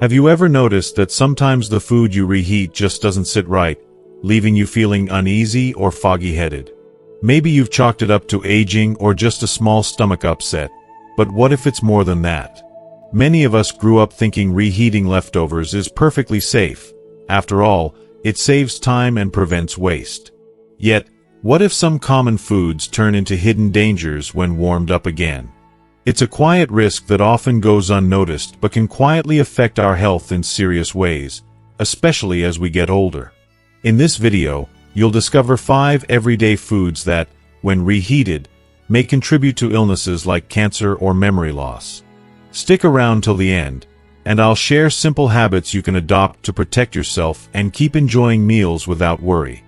Have you ever noticed that sometimes the food you reheat just doesn't sit right, leaving you feeling uneasy or foggy-headed? Maybe you've chalked it up to aging or just a small stomach upset, but what if it's more than that? Many of us grew up thinking reheating leftovers is perfectly safe. After all, it saves time and prevents waste. Yet, what if some common foods turn into hidden dangers when warmed up again? It's a quiet risk that often goes unnoticed but can quietly affect our health in serious ways, especially as we get older. In this video, you'll discover 5 everyday foods that, when reheated, may contribute to illnesses like cancer or memory loss. Stick around till the end, and I'll share simple habits you can adopt to protect yourself and keep enjoying meals without worry.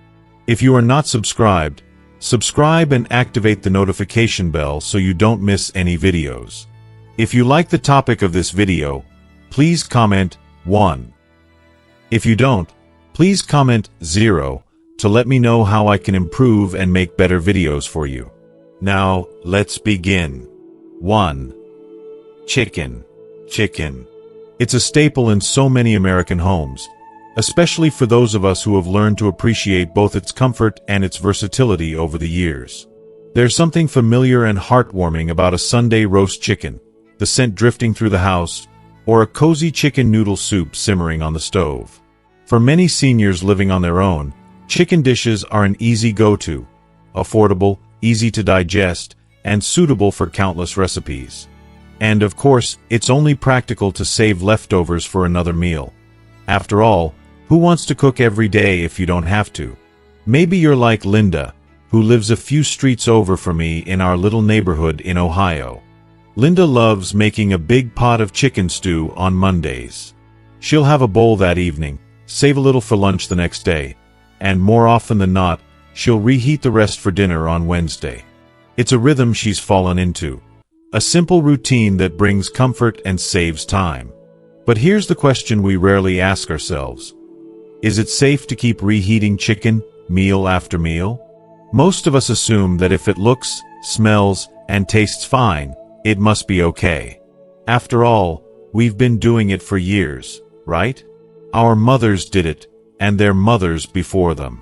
If you are not subscribed, subscribe and activate the notification bell so you don't miss any videos. If you like the topic of this video, please comment 1. If you don't, please comment 0 to let me know how I can improve and make better videos for you. Now, let's begin. 1. Chicken. Chicken. It's a staple in so many American homes, especially for those of us who have learned to appreciate both its comfort and its versatility over the years. There's something familiar and heartwarming about a Sunday roast chicken, the scent drifting through the house, or a cozy chicken noodle soup simmering on the stove. For many seniors living on their own, chicken dishes are an easy go-to, affordable, easy to digest, and suitable for countless recipes. And of course, it's only practical to save leftovers for another meal. After all, who wants to cook every day if you don't have to? Maybe you're like Linda, who lives a few streets over from me in our little neighborhood in Ohio. Linda loves making a big pot of chicken stew on Mondays. She'll have a bowl that evening, save a little for lunch the next day, and more often than not, she'll reheat the rest for dinner on Wednesday. It's a rhythm she's fallen into, a simple routine that brings comfort and saves time. But here's the question we rarely ask ourselves. Is it safe to keep reheating chicken, meal after meal? Most of us assume that if it looks, smells, and tastes fine, it must be okay. After all, we've been doing it for years, right? Our mothers did it, and their mothers before them.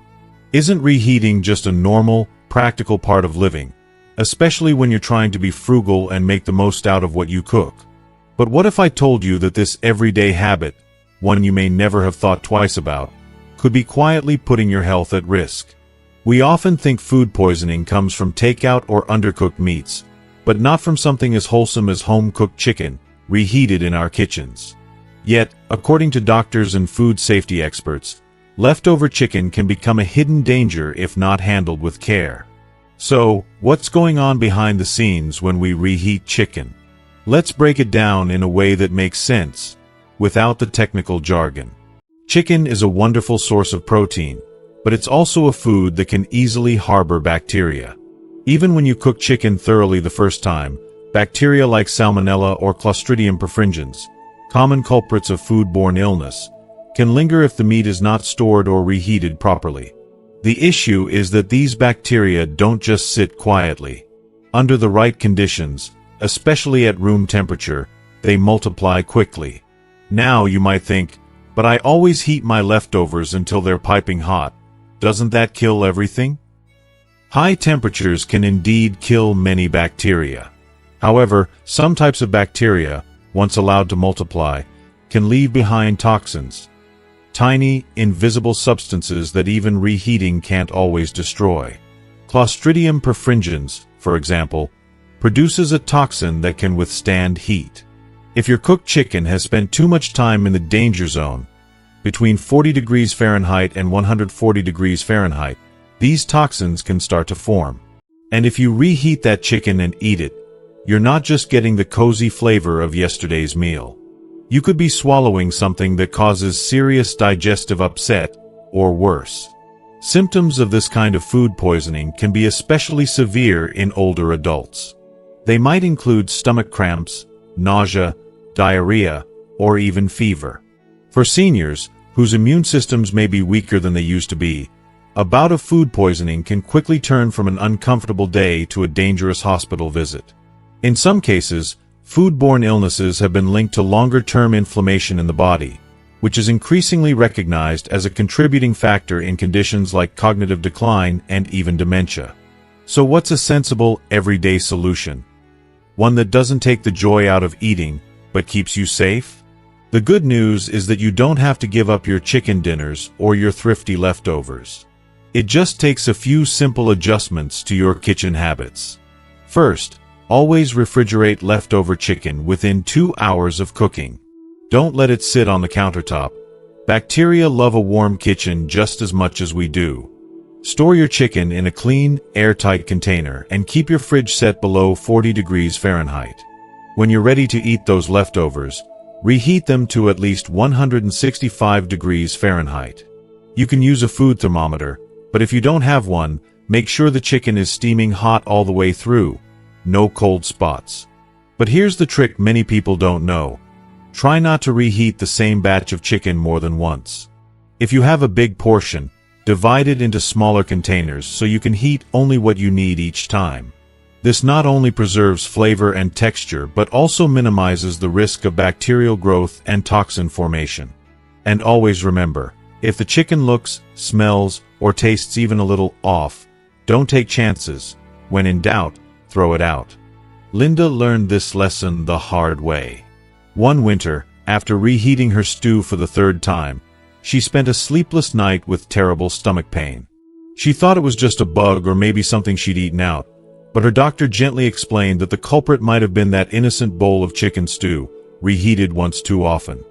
Isn't reheating just a normal, practical part of living, especially when you're trying to be frugal and make the most out of what you cook? But what if I told you that this everyday habit, one you may never have thought twice about, could be quietly putting your health at risk? We often think food poisoning comes from takeout or undercooked meats, but not from something as wholesome as home-cooked chicken, reheated in our kitchens. Yet, according to doctors and food safety experts, leftover chicken can become a hidden danger if not handled with care. So, what's going on behind the scenes when we reheat chicken? Let's break it down in a way that makes sense, without the technical jargon. Chicken is a wonderful source of protein, but it's also a food that can easily harbor bacteria. Even when you cook chicken thoroughly the first time, bacteria like Salmonella or Clostridium perfringens, common culprits of foodborne illness, can linger if the meat is not stored or reheated properly. The issue is that these bacteria don't just sit quietly. Under the right conditions, especially at room temperature, they multiply quickly. Now you might think, but I always heat my leftovers until they're piping hot. Doesn't that kill everything? High temperatures can indeed kill many bacteria. However, some types of bacteria, once allowed to multiply, can leave behind toxins. Tiny, invisible substances that even reheating can't always destroy. Clostridium perfringens, for example, produces a toxin that can withstand heat. If your cooked chicken has spent too much time in the danger zone, between 40 degrees Fahrenheit and 140 degrees Fahrenheit, these toxins can start to form. And if you reheat that chicken and eat it, you're not just getting the cozy flavor of yesterday's meal. You could be swallowing something that causes serious digestive upset, or worse. Symptoms of this kind of food poisoning can be especially severe in older adults. They might include stomach cramps, nausea, diarrhea, or even fever. For seniors, whose immune systems may be weaker than they used to be, a bout of food poisoning can quickly turn from an uncomfortable day to a dangerous hospital visit. In some cases, Foodborne illnesses have been linked to longer-term inflammation in the body, which is increasingly recognized as a contributing factor in conditions like cognitive decline and even dementia. So what's a sensible, everyday solution? One that doesn't take the joy out of eating, but keeps you safe? The good news is that you don't have to give up your chicken dinners or your thrifty leftovers. It just takes a few simple adjustments to your kitchen habits. First, always refrigerate leftover chicken within 2 hours of cooking. Don't let it sit on the countertop. Bacteria love a warm kitchen just as much as we do. Store your chicken in a clean, airtight container and keep your fridge set below 40 degrees Fahrenheit. When you're ready to eat those leftovers, reheat them to at least 165 degrees Fahrenheit. You can use a food thermometer, but if you don't have one, make sure the chicken is steaming hot all the way through. No cold spots. But here's the trick many people don't know. Try not to reheat the same batch of chicken more than once. If you have a big portion, divide it into smaller containers so you can heat only what you need each time. This not only preserves flavor and texture but also minimizes the risk of bacterial growth and toxin formation. And always remember, if the chicken looks, smells, or tastes even a little off, don't take chances. When in doubt, throw it out. Linda learned this lesson the hard way. One winter, after reheating her stew for the third time, she spent a sleepless night with terrible stomach pain. She thought it was just a bug or maybe something she'd eaten out, but her doctor gently explained that the culprit might have been that innocent bowl of chicken stew, reheated once too often.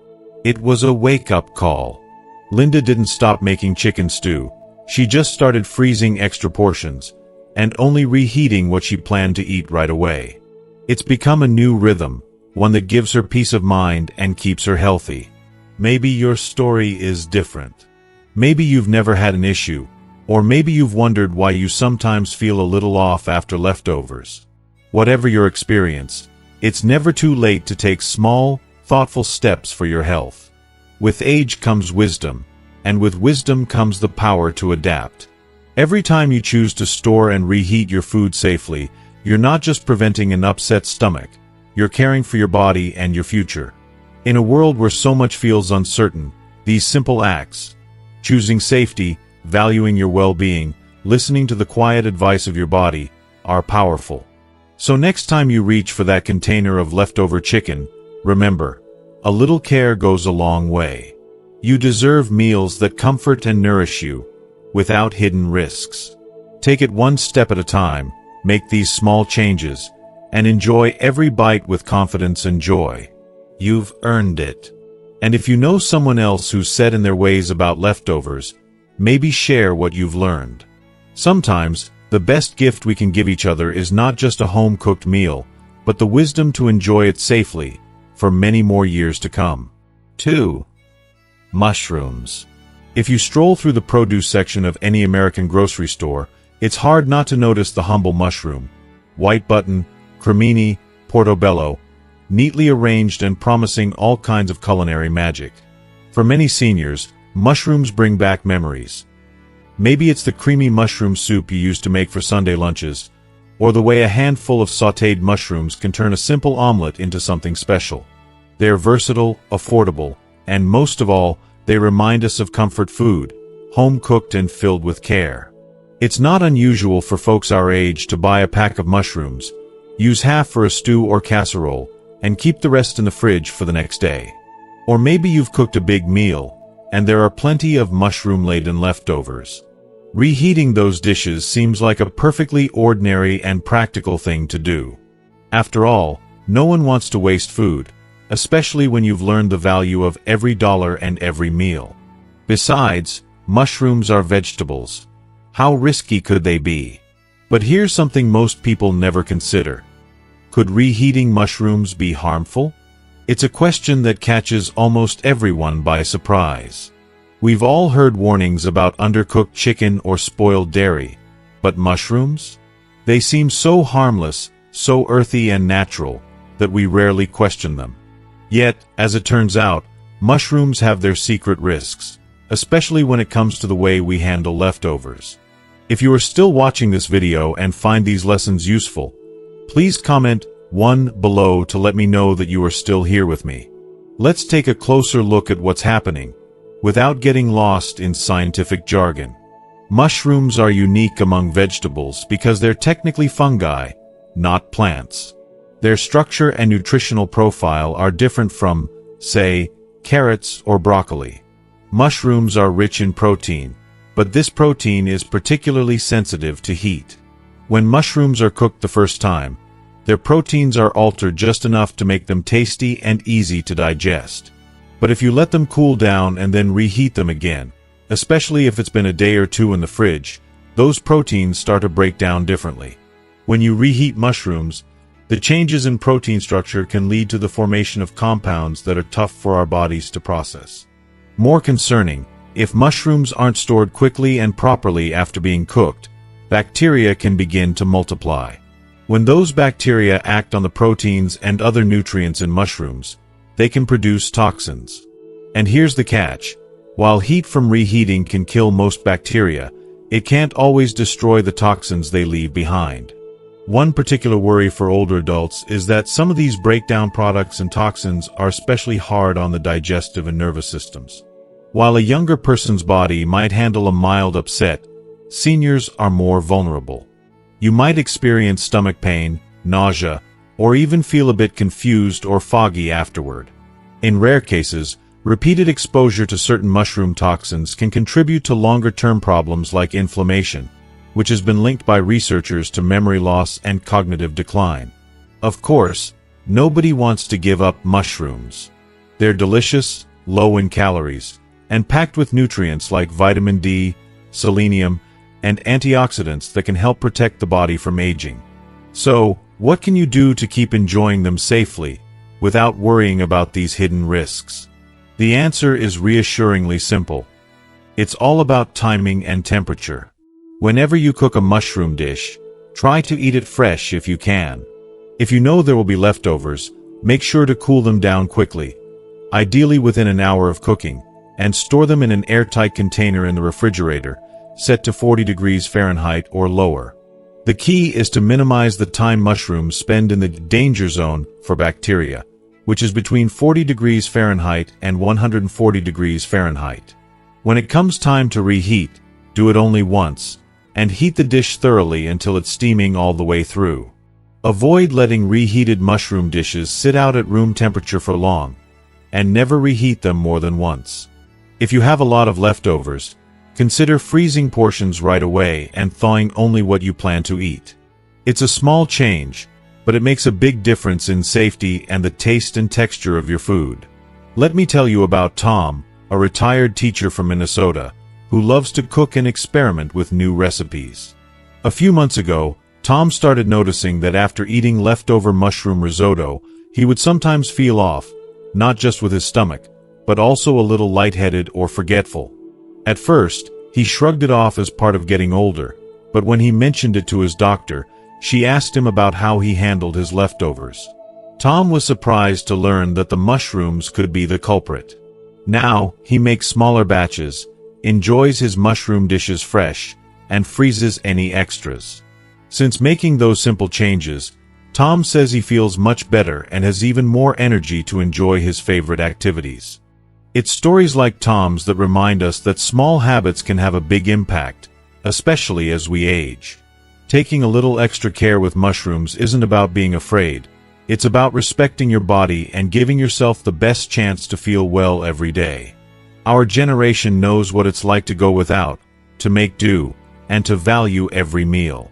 It was a wake-up call. Linda didn't stop making chicken stew. She just started freezing extra portions, and only reheating what she planned to eat right away. It's become a new rhythm, one that gives her peace of mind and keeps her healthy. Maybe your story is different. Maybe you've never had an issue, or maybe you've wondered why you sometimes feel a little off after leftovers. Whatever your experience, it's never too late to take small, thoughtful steps for your health. With age comes wisdom, and with wisdom comes the power to adapt. Every time you choose to store and reheat your food safely, you're not just preventing an upset stomach, you're caring for your body and your future. In a world where so much feels uncertain, these simple acts, choosing safety, valuing your well-being, listening to the quiet advice of your body, are powerful. So next time you reach for that container of leftover chicken, remember, a little care goes a long way. You deserve meals that comfort and nourish you, without hidden risks. Take it one step at a time, make these small changes, and enjoy every bite with confidence and joy. You've earned it. And if you know someone else who's set in their ways about leftovers, maybe share what you've learned. Sometimes, the best gift we can give each other is not just a home-cooked meal, but the wisdom to enjoy it safely, for many more years to come. 2. Mushrooms. If you stroll through the produce section of any American grocery store, it's hard not to notice the humble mushroom. White button, cremini, portobello, neatly arranged and promising all kinds of culinary magic. For many seniors, mushrooms bring back memories. Maybe it's the creamy mushroom soup you used to make for Sunday lunches, or the way a handful of sautéed mushrooms can turn a simple omelet into something special. They're versatile, affordable, and most of all, they remind us of comfort food, home-cooked and filled with care. It's not unusual for folks our age to buy a pack of mushrooms, use half for a stew or casserole, and keep the rest in the fridge for the next day. Or maybe you've cooked a big meal, and there are plenty of mushroom-laden leftovers. Reheating those dishes seems like a perfectly ordinary and practical thing to do. After all, no one wants to waste food, especially when you've learned the value of every dollar and every meal. Besides, mushrooms are vegetables. How risky could they be? But here's something most people never consider. Could reheating mushrooms be harmful? It's a question that catches almost everyone by surprise. We've all heard warnings about undercooked chicken or spoiled dairy, but mushrooms? They seem so harmless, so earthy and natural, that we rarely question them. Yet, as it turns out, mushrooms have their secret risks, especially when it comes to the way we handle leftovers. If you are still watching this video and find these lessons useful, please comment, one below to let me know that you are still here with me. Let's take a closer look at what's happening, without getting lost in scientific jargon. Mushrooms are unique among vegetables because they're technically fungi, not plants. Their structure and nutritional profile are different from, say, carrots or broccoli. Mushrooms are rich in protein, but this protein is particularly sensitive to heat. When mushrooms are cooked the first time, their proteins are altered just enough to make them tasty and easy to digest. But if you let them cool down and then reheat them again, especially if it's been a day or two in the fridge, those proteins start to break down differently. When you reheat mushrooms, the changes in protein structure can lead to the formation of compounds that are tough for our bodies to process. More concerning, if mushrooms aren't stored quickly and properly after being cooked, bacteria can begin to multiply. When those bacteria act on the proteins and other nutrients in mushrooms, they can produce toxins. And here's the catch. While heat from reheating can kill most bacteria, it can't always destroy the toxins they leave behind. One particular worry for older adults is that some of these breakdown products and toxins are especially hard on the digestive and nervous systems. While a younger person's body might handle a mild upset, seniors are more vulnerable. You might experience stomach pain, nausea, or even feel a bit confused or foggy afterward. In rare cases, repeated exposure to certain mushroom toxins can contribute to longer-term problems like inflammation, which has been linked by researchers to memory loss and cognitive decline. Of course, nobody wants to give up mushrooms. They're delicious, low in calories, and packed with nutrients like vitamin D, selenium, and antioxidants that can help protect the body from aging. So, what can you do to keep enjoying them safely, without worrying about these hidden risks? The answer is reassuringly simple. It's all about timing and temperature. Whenever you cook a mushroom dish, try to eat it fresh if you can. If you know there will be leftovers, make sure to cool them down quickly, ideally within an hour of cooking, and store them in an airtight container in the refrigerator, set to 40 degrees Fahrenheit or lower. The key is to minimize the time mushrooms spend in the danger zone for bacteria, which is between 40 degrees Fahrenheit and 140 degrees Fahrenheit. When it comes time to reheat, do it only once, and heat the dish thoroughly until it's steaming all the way through. Avoid letting reheated mushroom dishes sit out at room temperature for long, and never reheat them more than once. If you have a lot of leftovers, consider freezing portions right away and thawing only what you plan to eat. It's a small change, but it makes a big difference in safety and the taste and texture of your food. Let me tell you about Tom, a retired teacher from Minnesota, who loves to cook and experiment with new recipes. A few months ago, Tom started noticing that after eating leftover mushroom risotto, he would sometimes feel off, not just with his stomach, but also a little lightheaded or forgetful. At first, he shrugged it off as part of getting older, but when he mentioned it to his doctor, she asked him about how he handled his leftovers. Tom was surprised to learn that the mushrooms could be the culprit. Now, he makes smaller batches, enjoys his mushroom dishes fresh, and freezes any extras. Since making those simple changes, Tom says he feels much better and has even more energy to enjoy his favorite activities. It's stories like Tom's that remind us that small habits can have a big impact, especially as we age. Taking a little extra care with mushrooms isn't about being afraid. It's about respecting your body and giving yourself the best chance to feel well every day. Our generation knows what it's like to go without, to make do, and to value every meal.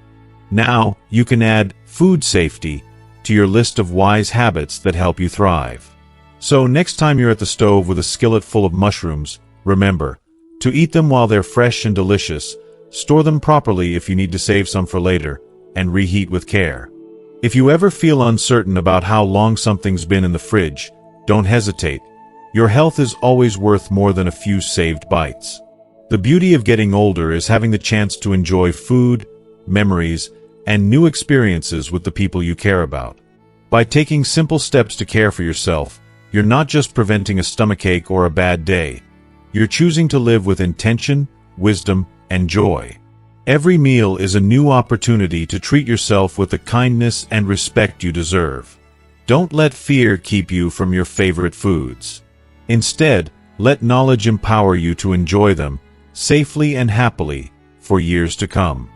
Now, you can add food safety to your list of wise habits that help you thrive. So next time you're at the stove with a skillet full of mushrooms, remember to eat them while they're fresh and delicious, store them properly if you need to save some for later, and reheat with care. If you ever feel uncertain about how long something's been in the fridge, don't hesitate. Your health is always worth more than a few saved bites. The beauty of getting older is having the chance to enjoy food, memories, and new experiences with the people you care about. By taking simple steps to care for yourself, you're not just preventing a stomachache or a bad day. You're choosing to live with intention, wisdom, and joy. Every meal is a new opportunity to treat yourself with the kindness and respect you deserve. Don't let fear keep you from your favorite foods. Instead, let knowledge empower you to enjoy them, safely and happily, for years to come.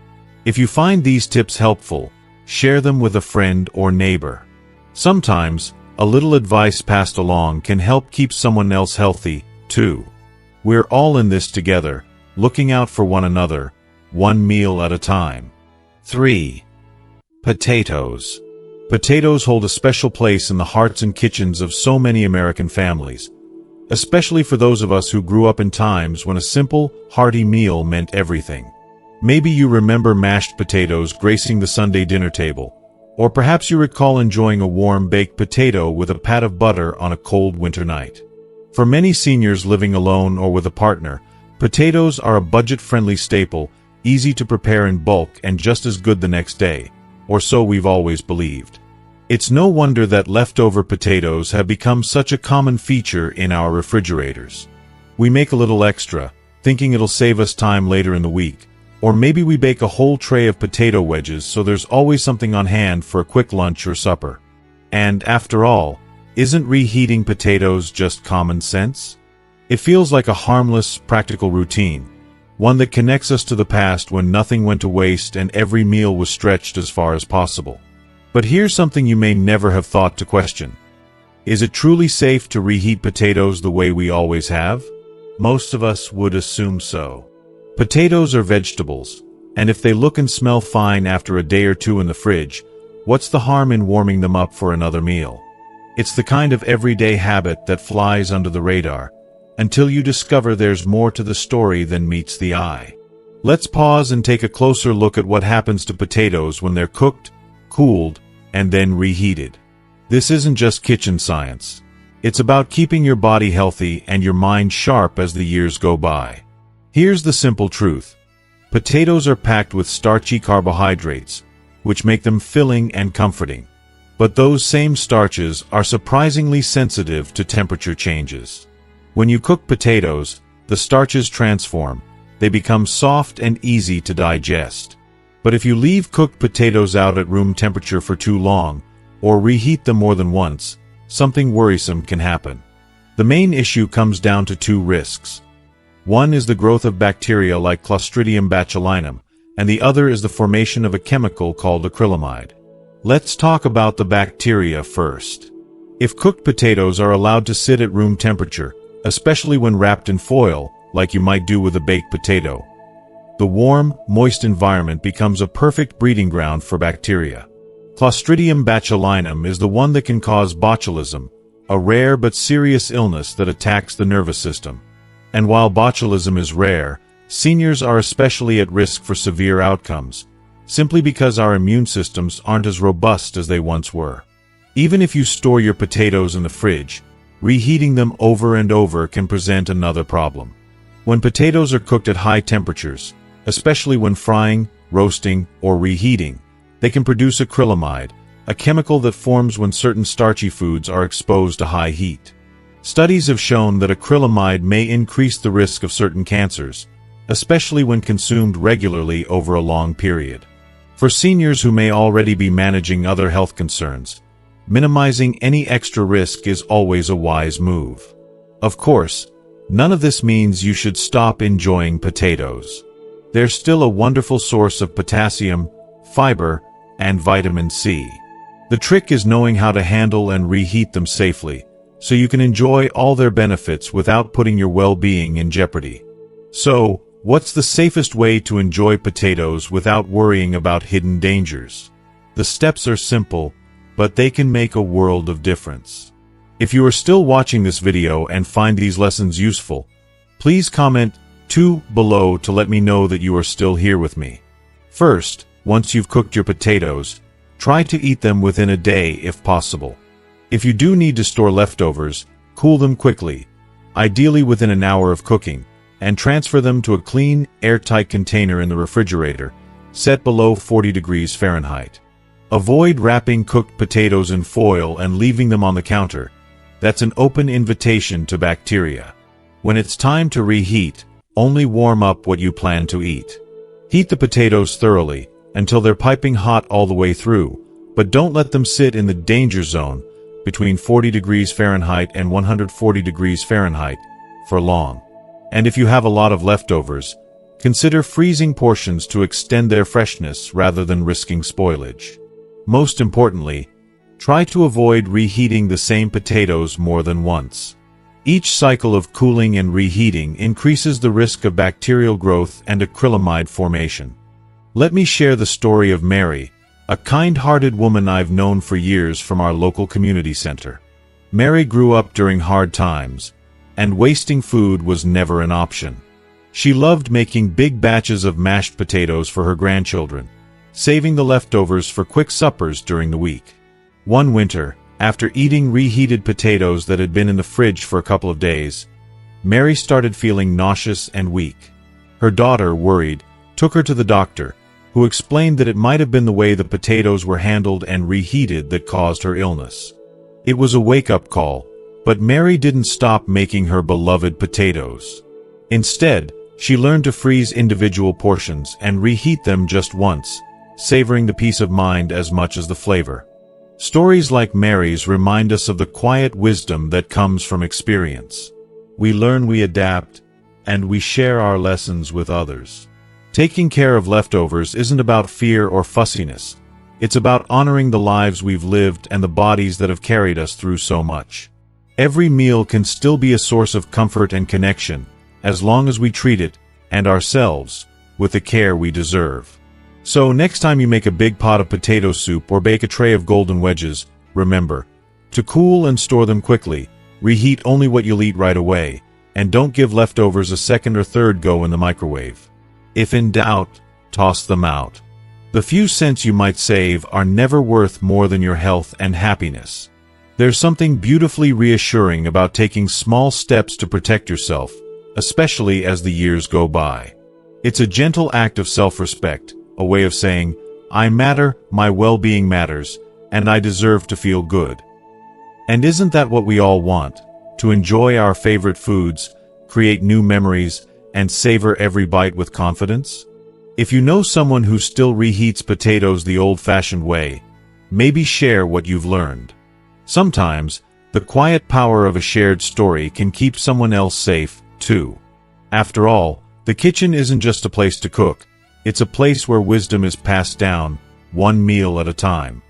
If you find these tips helpful, share them with a friend or neighbor. Sometimes, a little advice passed along can help keep someone else healthy, too. We're all in this together, looking out for one another, one meal at a time. 3. Potatoes. Potatoes hold a special place in the hearts and kitchens of so many American families, especially for those of us who grew up in times when a simple, hearty meal meant everything. Maybe you remember mashed potatoes gracing the Sunday dinner table, or perhaps you recall enjoying a warm baked potato with a pat of butter on a cold winter night. For many seniors living alone or with a partner, potatoes are a budget-friendly staple, easy to prepare in bulk and just as good the next day, or so we've always believed. It's no wonder that leftover potatoes have become such a common feature in our refrigerators. We make a little extra, thinking it'll save us time later in the week, or maybe we bake a whole tray of potato wedges so there's always something on hand for a quick lunch or supper. And after all, isn't reheating potatoes just common sense? It feels like a harmless, practical routine, one that connects us to the past when nothing went to waste and every meal was stretched as far as possible. But here's something you may never have thought to question. Is it truly safe to reheat potatoes the way we always have? Most of us would assume so. Potatoes are vegetables, and if they look and smell fine after a day or two in the fridge, what's the harm in warming them up for another meal? It's the kind of everyday habit that flies under the radar, until you discover there's more to the story than meets the eye. Let's pause and take a closer look at what happens to potatoes when they're cooked, cooled, and then reheated. This isn't just kitchen science. It's about keeping your body healthy and your mind sharp as the years go by. Here's the simple truth. Potatoes are packed with starchy carbohydrates, which make them filling and comforting. But those same starches are surprisingly sensitive to temperature changes. When you cook potatoes, the starches transform. They become soft and easy to digest. But if you leave cooked potatoes out at room temperature for too long, or reheat them more than once, something worrisome can happen. The main issue comes down to two risks. One is the growth of bacteria like Clostridium botulinum, and the other is the formation of a chemical called acrylamide. Let's talk about the bacteria first. If cooked potatoes are allowed to sit at room temperature, especially when wrapped in foil, like you might do with a baked potato, the warm, moist environment becomes a perfect breeding ground for bacteria. Clostridium botulinum is the one that can cause botulism, a rare but serious illness that attacks the nervous system. And while botulism is rare, seniors are especially at risk for severe outcomes, simply because our immune systems aren't as robust as they once were. Even if you store your potatoes in the fridge, reheating them over and over can present another problem. When potatoes are cooked at high temperatures, especially when frying, roasting, or reheating, they can produce acrylamide, a chemical that forms when certain starchy foods are exposed to high heat. Studies have shown that acrylamide may increase the risk of certain cancers, especially when consumed regularly over a long period. For seniors who may already be managing other health concerns, minimizing any extra risk is always a wise move. Of course, none of this means you should stop enjoying potatoes. They're still a wonderful source of potassium, fiber, and vitamin C. The trick is knowing how to handle and reheat them safely, so you can enjoy all their benefits without putting your well-being in jeopardy. So, what's the safest way to enjoy potatoes without worrying about hidden dangers? The steps are simple, but they can make a world of difference. If you are still watching this video and find these lessons useful, please comment 2 below to let me know that you are still here with me. First, once you've cooked your potatoes, try to eat them within a day if possible. If you do need to store leftovers, cool them quickly, ideally within an hour of cooking, and transfer them to a clean, airtight container in the refrigerator, set below 40 degrees Fahrenheit. Avoid wrapping cooked potatoes in foil and leaving them on the counter. That's an open invitation to bacteria. When it's time to reheat, only warm up what you plan to eat. Heat the potatoes thoroughly, until they're piping hot all the way through, but don't let them sit in the danger zone, between 40 degrees Fahrenheit and 140 degrees Fahrenheit, for long. And if you have a lot of leftovers, consider freezing portions to extend their freshness rather than risking spoilage. Most importantly, try to avoid reheating the same potatoes more than once. Each cycle of cooling and reheating increases the risk of bacterial growth and acrylamide formation. Let me share the story of Mary, a kind-hearted woman I've known for years from our local community center. Mary grew up during hard times, and wasting food was never an option. She loved making big batches of mashed potatoes for her grandchildren, saving the leftovers for quick suppers during the week. One winter, after eating reheated potatoes that had been in the fridge for a couple of days, Mary started feeling nauseous and weak. Her daughter, worried, took her to the doctor, who explained that it might have been the way the potatoes were handled and reheated that caused her illness. It was a wake-up call, but Mary didn't stop making her beloved potatoes. Instead, she learned to freeze individual portions and reheat them just once, savoring the peace of mind as much as the flavor. Stories like Mary's remind us of the quiet wisdom that comes from experience. We learn, we adapt, and we share our lessons with others. Taking care of leftovers isn't about fear or fussiness. It's about honoring the lives we've lived and the bodies that have carried us through so much. Every meal can still be a source of comfort and connection, as long as we treat it, and ourselves, with the care we deserve. So next time you make a big pot of potato soup or bake a tray of golden wedges, remember to cool and store them quickly, reheat only what you'll eat right away, and don't give leftovers a second or third go in the microwave. If in doubt, toss them out. The few cents you might save are never worth more than your health and happiness. There's something beautifully reassuring about taking small steps to protect yourself, especially as the years go by. It's a gentle act of self-respect, a way of saying, I matter, my well-being matters, and I deserve to feel good. And isn't that what we all want? To enjoy our favorite foods, create new memories, and savor every bite with confidence? If you know someone who still reheats potatoes the old-fashioned way, maybe share what you've learned. Sometimes, the quiet power of a shared story can keep someone else safe, too. After all, the kitchen isn't just a place to cook. It's a place where wisdom is passed down, one meal at a time.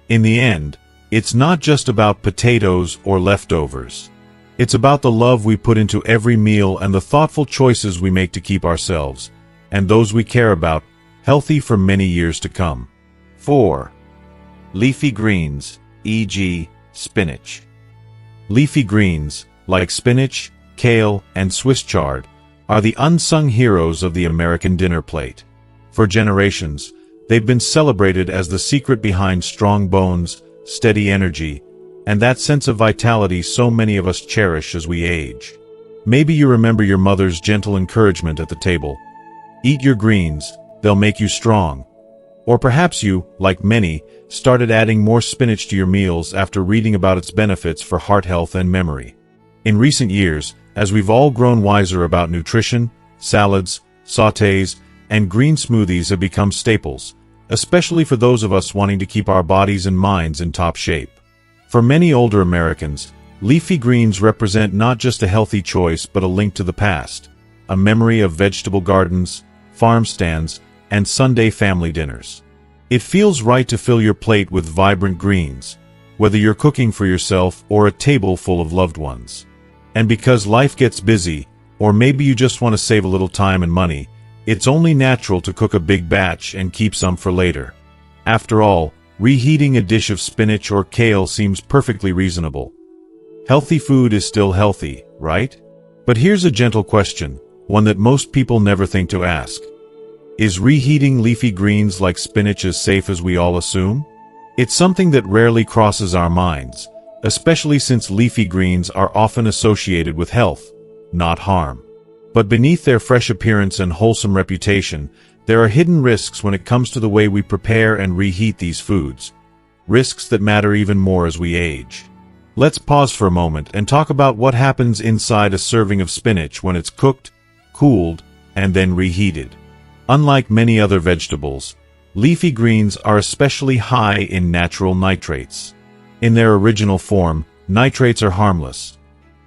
In the end, it's not just about potatoes or leftovers. It's about the love we put into every meal and the thoughtful choices we make to keep ourselves, and those we care about, healthy for many years to come. 4. Leafy greens, e.g., spinach. Leafy greens, like spinach, kale, and Swiss chard, are the unsung heroes of the American dinner plate. For generations, they've been celebrated as the secret behind strong bones, steady energy, and that sense of vitality so many of us cherish as we age. Maybe you remember your mother's gentle encouragement at the table. Eat your greens, they'll make you strong. Or perhaps you, like many, started adding more spinach to your meals after reading about its benefits for heart health and memory. In recent years, as we've all grown wiser about nutrition, salads, sautés, and green smoothies have become staples, especially for those of us wanting to keep our bodies and minds in top shape. For many older Americans, leafy greens represent not just a healthy choice but a link to the past, a memory of vegetable gardens, farm stands, and Sunday family dinners. It feels right to fill your plate with vibrant greens, whether you're cooking for yourself or a table full of loved ones. And because life gets busy, or maybe you just want to save a little time and money, it's only natural to cook a big batch and keep some for later. After all, reheating a dish of spinach or kale seems perfectly reasonable. Healthy food is still healthy, right? But here's a gentle question, one that most people never think to ask. Is reheating leafy greens like spinach as safe as we all assume? It's something that rarely crosses our minds, especially since leafy greens are often associated with health, not harm. But beneath their fresh appearance and wholesome reputation, there are hidden risks when it comes to the way we prepare and reheat these foods. Risks that matter even more as we age. Let's pause for a moment and talk about what happens inside a serving of spinach when it's cooked, cooled, and then reheated. Unlike many other vegetables, leafy greens are especially high in natural nitrates. In their original form, nitrates are harmless.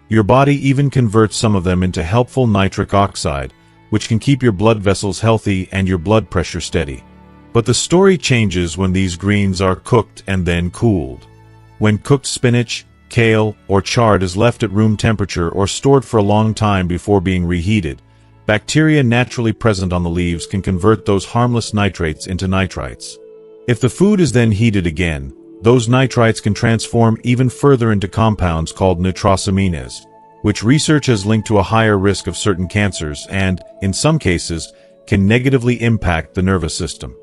Your body even converts some of them into helpful nitric oxide, which can keep your blood vessels healthy and your blood pressure steady. But the story changes when these greens are cooked and then cooled. When cooked spinach, kale, or chard is left at room temperature or stored for a long time before being reheated, bacteria naturally present on the leaves can convert those harmless nitrates into nitrites. If the food is then heated again, those nitrites can transform even further into compounds called nitrosamines, which research has linked to a higher risk of certain cancers and, in some cases, can negatively impact the nervous system.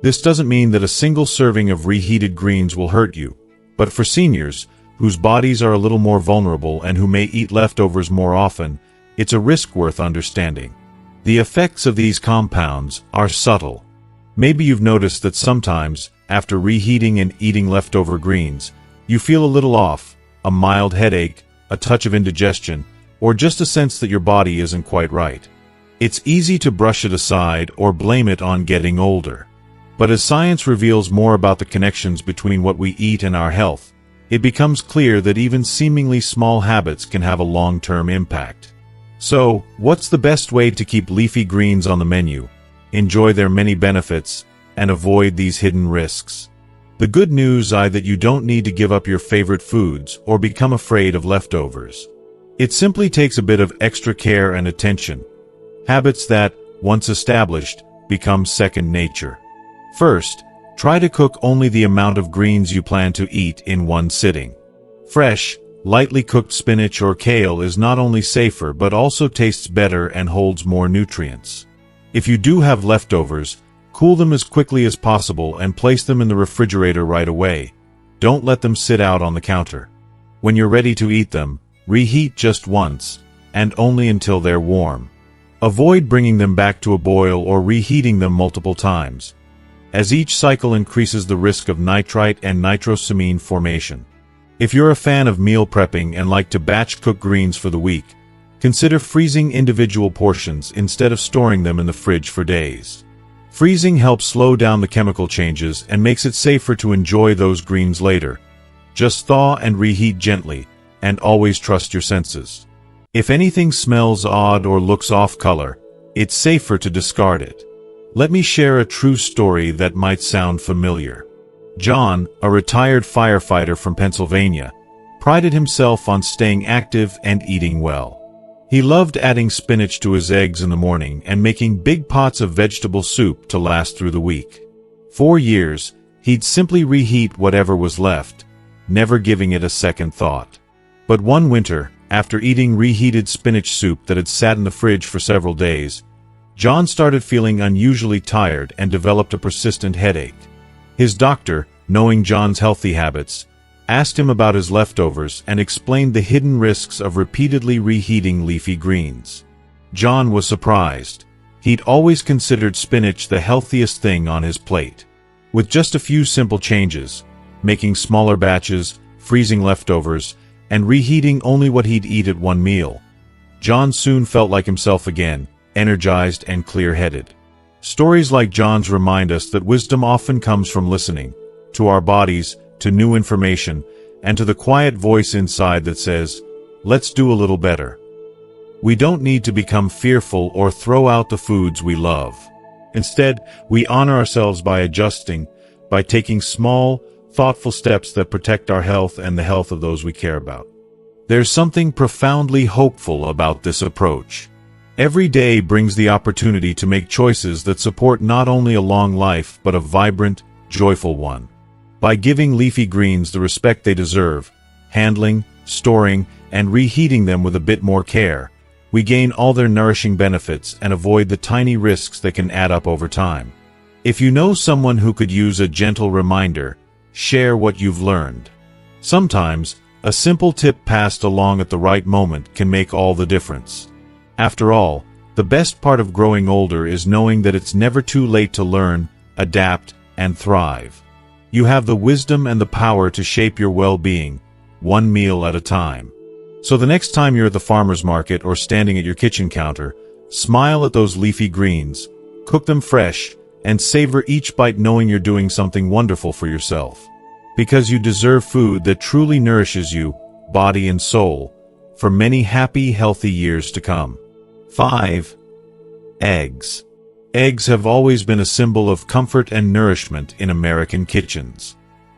This doesn't mean that a single serving of reheated greens will hurt you, but for seniors, whose bodies are a little more vulnerable and who may eat leftovers more often, it's a risk worth understanding. The effects of these compounds are subtle. Maybe you've noticed that sometimes, after reheating and eating leftover greens, you feel a little off, a mild headache, a touch of indigestion, or just a sense that your body isn't quite right. It's easy to brush it aside or blame it on getting older. But as science reveals more about the connections between what we eat and our health, it becomes clear that even seemingly small habits can have a long-term impact. So, what's the best way to keep leafy greens on the menu, enjoy their many benefits, and avoid these hidden risks? The good news is that you don't need to give up your favorite foods or become afraid of leftovers. It simply takes a bit of extra care and attention. Habits that, once established, become second nature. First, try to cook only the amount of greens you plan to eat in one sitting. Fresh, lightly cooked spinach or kale is not only safer but also tastes better and holds more nutrients. If you do have leftovers, cool them as quickly as possible and place them in the refrigerator right away. Don't let them sit out on the counter. When you're ready to eat them, reheat just once, and only until they're warm. Avoid bringing them back to a boil or reheating them multiple times, as each cycle increases the risk of nitrite and nitrosamine formation. If you're a fan of meal prepping and like to batch cook greens for the week, consider freezing individual portions instead of storing them in the fridge for days. Freezing helps slow down the chemical changes and makes it safer to enjoy those greens later. Just thaw and reheat gently, and always trust your senses. If anything smells odd or looks off color, it's safer to discard it. Let me share a true story that might sound familiar. John, a retired firefighter from Pennsylvania, prided himself on staying active and eating well. He loved adding spinach to his eggs in the morning and making big pots of vegetable soup to last through the week. For years, he'd simply reheat whatever was left, never giving it a second thought. But one winter, after eating reheated spinach soup that had sat in the fridge for several days, John started feeling unusually tired and developed a persistent headache. His doctor, knowing John's healthy habits, asked him about his leftovers and explained the hidden risks of repeatedly reheating leafy greens. John was surprised. He'd always considered spinach the healthiest thing on his plate. With just a few simple changes, making smaller batches, freezing leftovers, and reheating only what he'd eat at one meal, John soon felt like himself again, energized and clear-headed. Stories like John's remind us that wisdom often comes from listening, to our bodies, to new information, and to the quiet voice inside that says, "Let's do a little better." We don't need to become fearful or throw out the foods we love. Instead, we honor ourselves by adjusting, by taking small, thoughtful steps that protect our health and the health of those we care about. There's something profoundly hopeful about this approach. Every day brings the opportunity to make choices that support not only a long life but a vibrant, joyful one. By giving leafy greens the respect they deserve, handling, storing, and reheating them with a bit more care, we gain all their nourishing benefits and avoid the tiny risks that can add up over time. If you know someone who could use a gentle reminder, share what you've learned. Sometimes, a simple tip passed along at the right moment can make all the difference. After all, the best part of growing older is knowing that it's never too late to learn, adapt, and thrive. You have the wisdom and the power to shape your well-being, one meal at a time. So the next time you're at the farmer's market or standing at your kitchen counter, smile at those leafy greens, Cook them fresh, and savor each bite knowing you're doing something wonderful for yourself. Because you deserve food that truly nourishes you, body and soul, for many happy, healthy years to come. 5. Eggs. Eggs have always been a symbol of comfort and nourishment in American kitchens.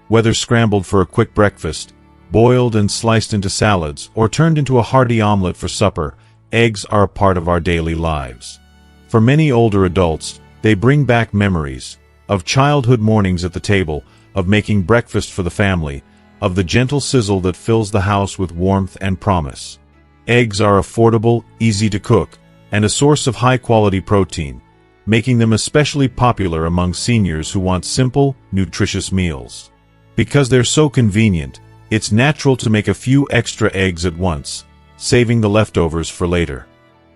Whether scrambled for a quick breakfast, boiled and sliced into salads, or turned into a hearty omelet for supper, eggs are a part of our daily lives. For many older adults, they bring back memories of childhood mornings at the table, of making breakfast for the family, of the gentle sizzle that fills the house with warmth and promise. Eggs are affordable, easy to cook, and a source of high-quality protein, making them especially popular among seniors who want simple, nutritious meals. Because they're so convenient, it's natural to make a few extra eggs at once, saving the leftovers for later.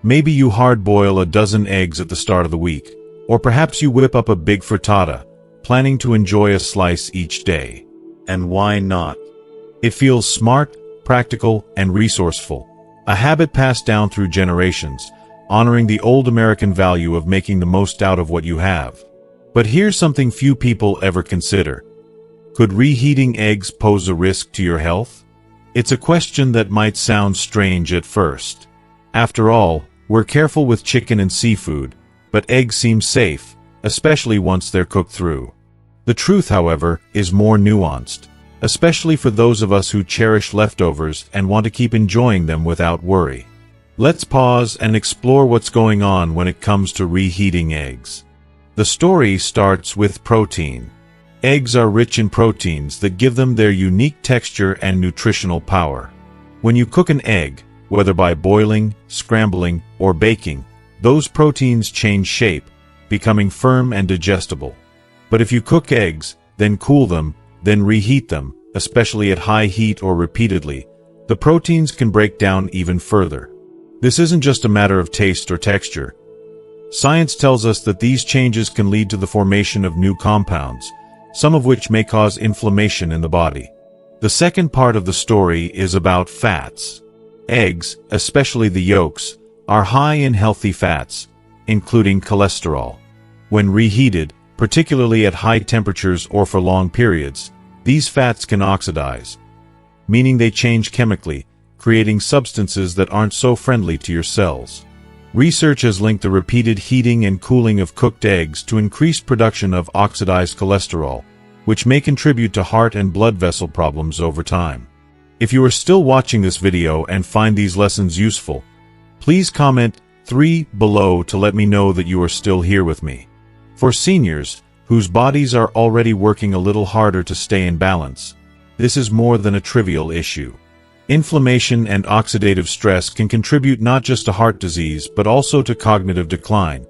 Maybe you hard-boil a dozen eggs at the start of the week, or perhaps you whip up a big frittata, planning to enjoy a slice each day. And why not? It feels smart, practical, and resourceful, a habit passed down through generations, honoring the old American value of making the most out of what you have. But here's something few people ever consider. Could reheating eggs pose a risk to your health? It's a question that might sound strange at first. After all, we're careful with chicken and seafood, but eggs seem safe, especially once they're cooked through. The truth, however, is more nuanced, especially for those of us who cherish leftovers and want to keep enjoying them without worry. Let's pause and explore what's going on when it comes to reheating eggs. The story starts with protein. Eggs are rich in proteins that give them their unique texture and nutritional power. When you cook an egg, whether by boiling, scrambling, or baking, those proteins change shape, becoming firm and digestible. But if you cook eggs, then cool them, then reheat them, especially at high heat or repeatedly, the proteins can break down even further. This isn't just a matter of taste or texture. Science tells us that these changes can lead to the formation of new compounds, some of which may cause inflammation in the body. The second part of the story is about fats. Eggs, especially the yolks, are high in healthy fats, including cholesterol. When reheated, particularly at high temperatures or for long periods, these fats can oxidize, meaning they change chemically, creating substances that aren't so friendly to your cells. Research has linked the repeated heating and cooling of cooked eggs to increased production of oxidized cholesterol, which may contribute to heart and blood vessel problems over time. If you are still watching this video and find these lessons useful, please comment 3 below to let me know that you are still here with me. For seniors, whose bodies are already working a little harder to stay in balance, this is more than a trivial issue. Inflammation and oxidative stress can contribute not just to heart disease but also to cognitive decline,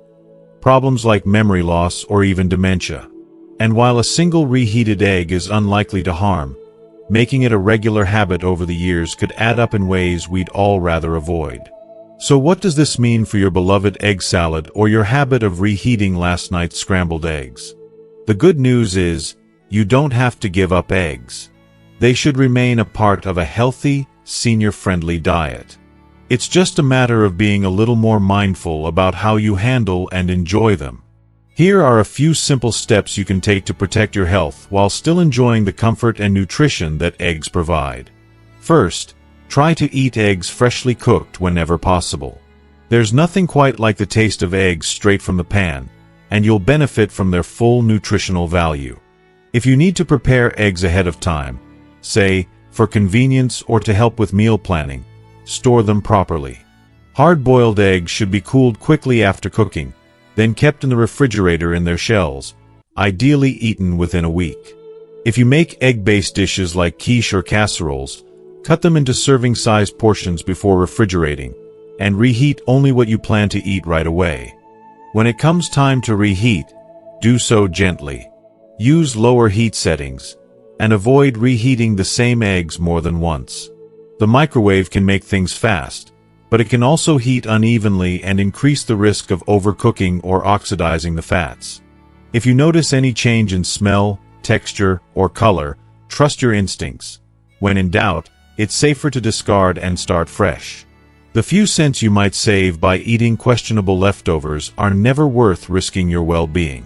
problems like memory loss or even dementia. And while a single reheated egg is unlikely to harm, making it a regular habit over the years could add up in ways we'd all rather avoid. So what does this mean for your beloved egg salad or your habit of reheating last night's scrambled eggs? The good news is, you don't have to give up eggs. They should remain a part of a healthy, senior-friendly diet. It's just a matter of being a little more mindful about how you handle and enjoy them. Here are a few simple steps you can take to protect your health while still enjoying the comfort and nutrition that eggs provide. First, try to eat eggs freshly cooked whenever possible. There's nothing quite like the taste of eggs straight from the pan, and you'll benefit from their full nutritional value. If you need to prepare eggs ahead of time, say, for convenience or to help with meal planning, store them properly. Hard-boiled eggs should be cooled quickly after cooking, then kept in the refrigerator in their shells, ideally eaten within a week. If you make egg-based dishes like quiche or casseroles, cut them into serving-sized portions before refrigerating, and reheat only what you plan to eat right away. When it comes time to reheat, do so gently. Use lower heat settings, and avoid reheating the same eggs more than once. The microwave can make things fast, but it can also heat unevenly and increase the risk of overcooking or oxidizing the fats. If you notice any change in smell, texture, or color, trust your instincts. When in doubt, it's safer to discard and start fresh. The few cents you might save by eating questionable leftovers are never worth risking your well-being.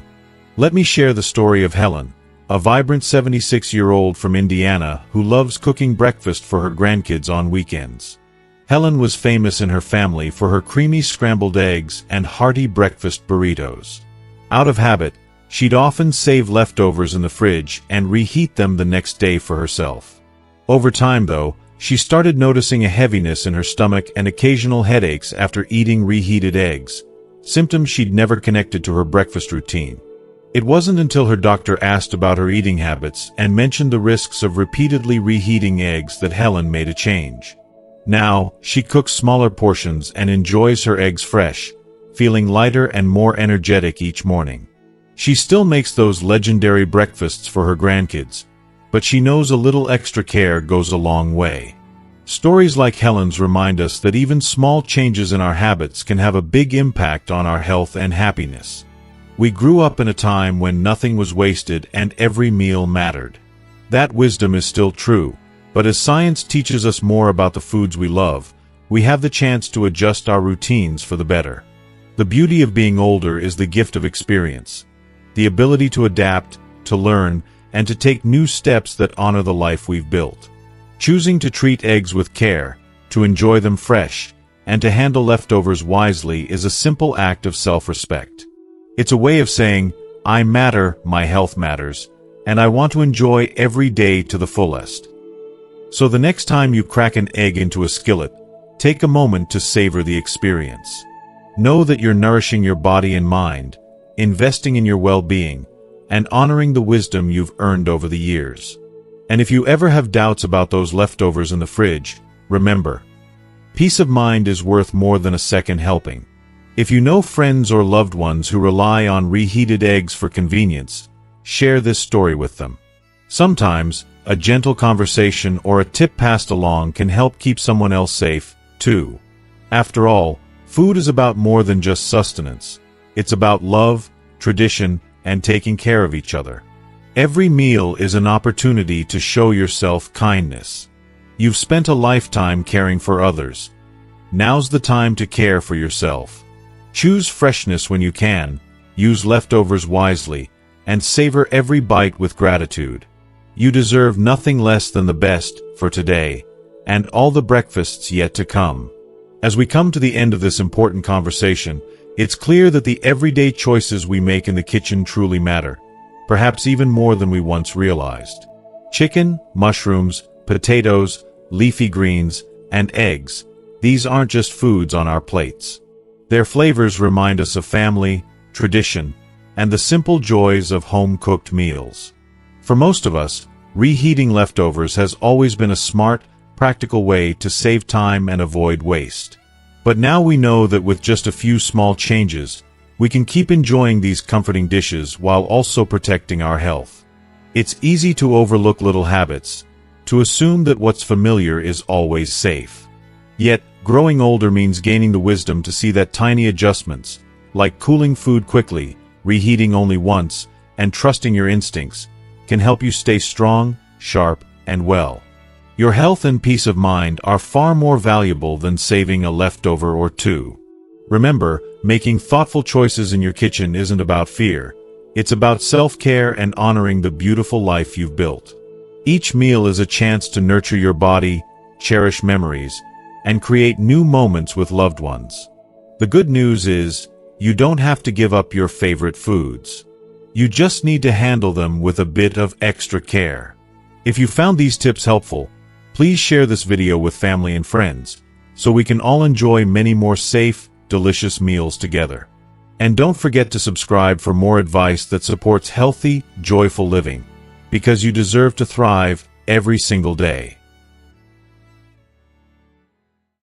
Let me share the story of Helen, a vibrant 76-year-old from Indiana who loves cooking breakfast for her grandkids on weekends. Helen was famous in her family for her creamy scrambled eggs and hearty breakfast burritos. Out of habit, she'd often save leftovers in the fridge and reheat them the next day for herself. Over time, though, she started noticing a heaviness in her stomach and occasional headaches after eating reheated eggs, symptoms she'd never connected to her breakfast routine. It wasn't until her doctor asked about her eating habits and mentioned the risks of repeatedly reheating eggs that Helen made a change. Now, she cooks smaller portions and enjoys her eggs fresh, feeling lighter and more energetic each morning. She still makes those legendary breakfasts for her grandkids, but she knows a little extra care goes a long way. Stories like Helen's remind us that even small changes in our habits can have a big impact on our health and happiness. We grew up in a time when nothing was wasted and every meal mattered. That wisdom is still true, but as science teaches us more about the foods we love, we have the chance to adjust our routines for the better. The beauty of being older is the gift of experience, the ability to adapt, to learn, and to take new steps that honor the life we've built. Choosing to treat eggs with care, to enjoy them fresh, and to handle leftovers wisely is a simple act of self-respect. It's a way of saying, I matter, my health matters, and I want to enjoy every day to the fullest. So the next time you crack an egg into a skillet, take a moment to savor the experience. Know that you're nourishing your body and mind, investing in your well-being, and honoring the wisdom you've earned over the years. And if you ever have doubts about those leftovers in the fridge, remember, peace of mind is worth more than a second helping. If you know friends or loved ones who rely on reheated eggs for convenience, share this story with them. Sometimes, a gentle conversation or a tip passed along can help keep someone else safe, too. After all, food is about more than just sustenance. It's about love, tradition, and taking care of each other. Every meal is an opportunity to show yourself kindness. You've spent a lifetime caring for others. Now's the time to care for yourself. Choose freshness when you can, use leftovers wisely, and savor every bite with gratitude. You deserve nothing less than the best for today, and all the breakfasts yet to come. As we come to the end of this important conversation, it's clear that the everyday choices we make in the kitchen truly matter, perhaps even more than we once realized. Chicken, mushrooms, potatoes, leafy greens, and eggs, these aren't just foods on our plates. Their flavors remind us of family, tradition, and the simple joys of home-cooked meals. For most of us, reheating leftovers has always been a smart, practical way to save time and avoid waste. But now we know that with just a few small changes, we can keep enjoying these comforting dishes while also protecting our health. It's easy to overlook little habits, to assume that what's familiar is always safe. Yet, growing older means gaining the wisdom to see that tiny adjustments, like cooling food quickly, reheating only once, and trusting your instincts, can help you stay strong, sharp, and well. Your health and peace of mind are far more valuable than saving a leftover or two. Remember, making thoughtful choices in your kitchen isn't about fear. It's about self-care and honoring the beautiful life you've built. Each meal is a chance to nurture your body, cherish memories, and create new moments with loved ones. The good news is, you don't have to give up your favorite foods. You just need to handle them with a bit of extra care. If you found these tips helpful, please share this video with family and friends, so we can all enjoy many more safe, delicious meals together. And don't forget to subscribe for more advice that supports healthy, joyful living, because you deserve to thrive every single day.